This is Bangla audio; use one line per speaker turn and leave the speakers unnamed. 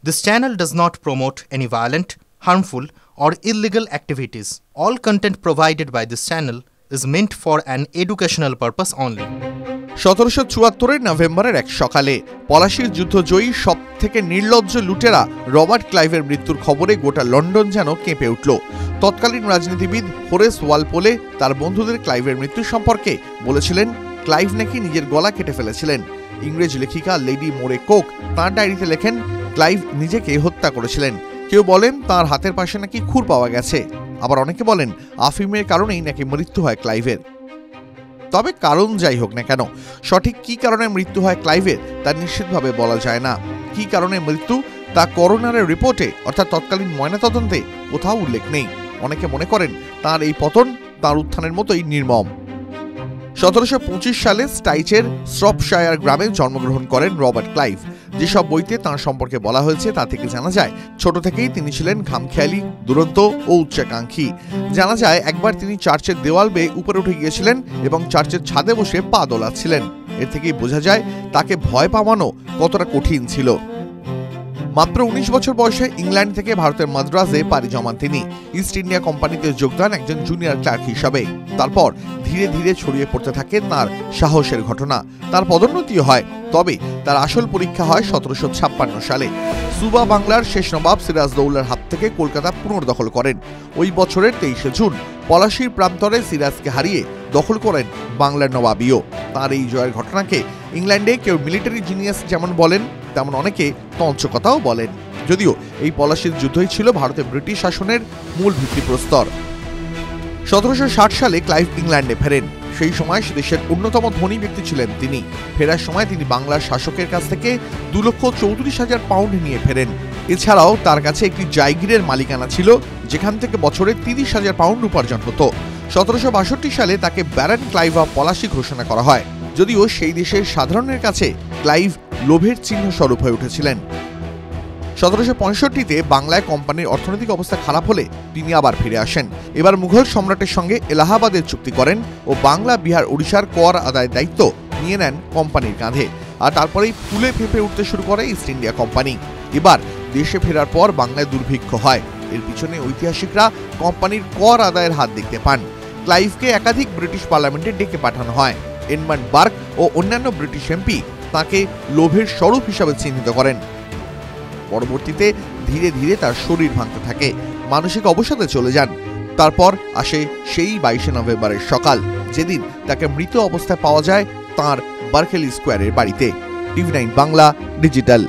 This channel does not promote any violent, harmful, or illegal activities. All content provided by this channel is meant for an educational purpose only.
1774 নভেম্বরের এক সকালে পলাশির যুদ্ধজয়ী সবথেকে নির্লজ্জ লুটেরা রবার্ট ক্লাইভের মৃত্যুর খবরে গোটা লন্ডন যেন কেঁপে উঠল। তৎকালীন রাজনীতিবিদ হোরেস ওয়ালপোলে তার বন্ধুদের ক্লাইভের মৃত্যু সম্পর্কে বলেছিলেন ক্লাইভ নাকি নিজের গলা কেটে ফেলেছিলেন। ইংরেজ লেখিকা লেডি মোরে কোক তাঁর ডায়েরিতে লেখেন ক্লাইভ নিজেকে হত্যা করেছিলেন। কেউ বলেন তাঁর হাতের পাশে নাকি খুর পাওয়া গেছে, আবার অনেকে বলেন আফিমের কারণেই নাকি মৃত্যু হয় ক্লাইভের। তবে কারণ যাই হোক না কেন, সঠিক কি কারণে মৃত্যু হয় ক্লাইভের তা নিশ্চিতভাবে বলা যায় না। কি কারণে মৃত্যু তা করোনারের রিপোর্টে অর্থাৎ তৎকালীন ময়নাতদন্তে কোথাও উল্লেখ নেই। অনেকে মনে করেন তার এই পতন তার উত্থানের মতোই নির্মম। 1725 সালে স্টাইচের শ্রপশায়ার গ্রামে জন্মগ্রহণ করেন রবার্ট ক্লাইভ। যেসব বইতে তাঁর সম্পর্কে বলা হয়েছে তা থেকে জানা যায় ছোট থেকেই তিনি ছিলেন খামখেয়ালি, দুরন্ত ও উচ্চাকাঙ্ক্ষী। জানা যায় একবার তিনি চার্চের দেওয়াল বেয়ে উপরে উঠে গিয়েছিলেন এবং চার্চের ছাদে বসে পা দোলাচ্ছিলেন। এর থেকেই বোঝা যায় তাকে ভয় পাওয়ানো কতটা কঠিন ছিল। মাত্র 19 বছর বয়সে ইংল্যান্ড থেকে ভারতের মাদ্রাজে পাড়ি জমান তিনি। ইস্ট ইন্ডিয়া কোম্পানিতে যোগদান একজন জুনিয়র ক্লার্ক হিসাবে। তারপর ধীরে ধীরে ছড়িয়ে পড়তে থাকে তার সাহসের ঘটনা। তার পদোন্নতিও হয়, তবে তার আসল পরীক্ষা হয় 1756 সালে। সুবা বাংলার শেষ নবাব সিরাজদৌল্লার হাত থেকে কলকাতা পুনর্দখল করেন। ওই বছরের 23শে জুন পলাশির প্রান্তরে সিরাজকে হারিয়ে দখল করেন বাংলার নবাবিও। তার এই জয়ের ঘটনাকে ইংল্যান্ডে কেউ মিলিটারি জিনিয়াস যেমন বলেন, তেমন অনেকে তঞ্চকতাও বলেন। যদিও এই পলাশির যুদ্ধই ছিল ভারতে ব্রিটিশ শাসনের মূল ভিত্তিপ্রস্তর। 1760 সালে ক্লাইভ ইংল্যান্ডে ফেরেন। সেই সময় সে দেশের অন্যতম ধনী ব্যক্তি ছিলেন তিনি। ফেরার সময় তিনি বাংলার শাসকের কাছ থেকে 2,34,000 পাউন্ড নিয়ে ফেরেন। এছাড়াও তার কাছে একটি জায়গিরের মালিকানা ছিল, যেখান থেকে বছরে 30,000 পাউন্ড উপার্জন হতো। 1762 সালে তাকে ব্যারন ক্লাইভ অফ পলাশি ঘোষণা করা হয়। যদিও সেই দেশের সাধারণের কাছে ক্লাইভ লোভের চিহ্ন স্বরূপ হয়ে উঠেছিলেন। 1765-তে বাংলায় কোম্পানির অর্থনৈতিক অবস্থা খারাপ হলে তিনি আবার ফিরে আসেন। এবার মুঘল সম্রাটের সঙ্গে এলাহাবাদের চুক্তি করেন ও বাংলা, বিহার, ওড়িশার কর আদায়ের দায়িত্ব নিয়ে নেন কোম্পানির কাঁধে। আর তারপরেই ফুলে ফেঁপে উঠতে শুরু করে ইস্ট ইন্ডিয়া কোম্পানি। এবার দেশে ফেরার পর বাংলায় দুর্ভিক্ষ হয়। এর পিছনে ঐতিহাসিকরা কোম্পানির কর আদায়ের হাত দেখতে পান। ক্লাইভকে একাধিক ব্রিটিশ পার্লামেন্টে ডেকে পাঠানো হয়। এডমান্ড বার্ক ও অন্যান্য ব্রিটিশ এমপি তাকে লোভের স্বরূপ হিসাবে চিহ্নিত করেন। পরবর্তীতে ধীরে ধীরে তার শরীর ভাঙতে থাকে, মানসিক অবসাদে চলে যান। তারপর আসে সেই 22শে নভেম্বরের সকাল, যেদিন তাকে মৃত অবস্থায় পাওয়া যায় তাঁর বার্কেলি স্কোয়ারের বাড়িতে। TV9 Bangla digital.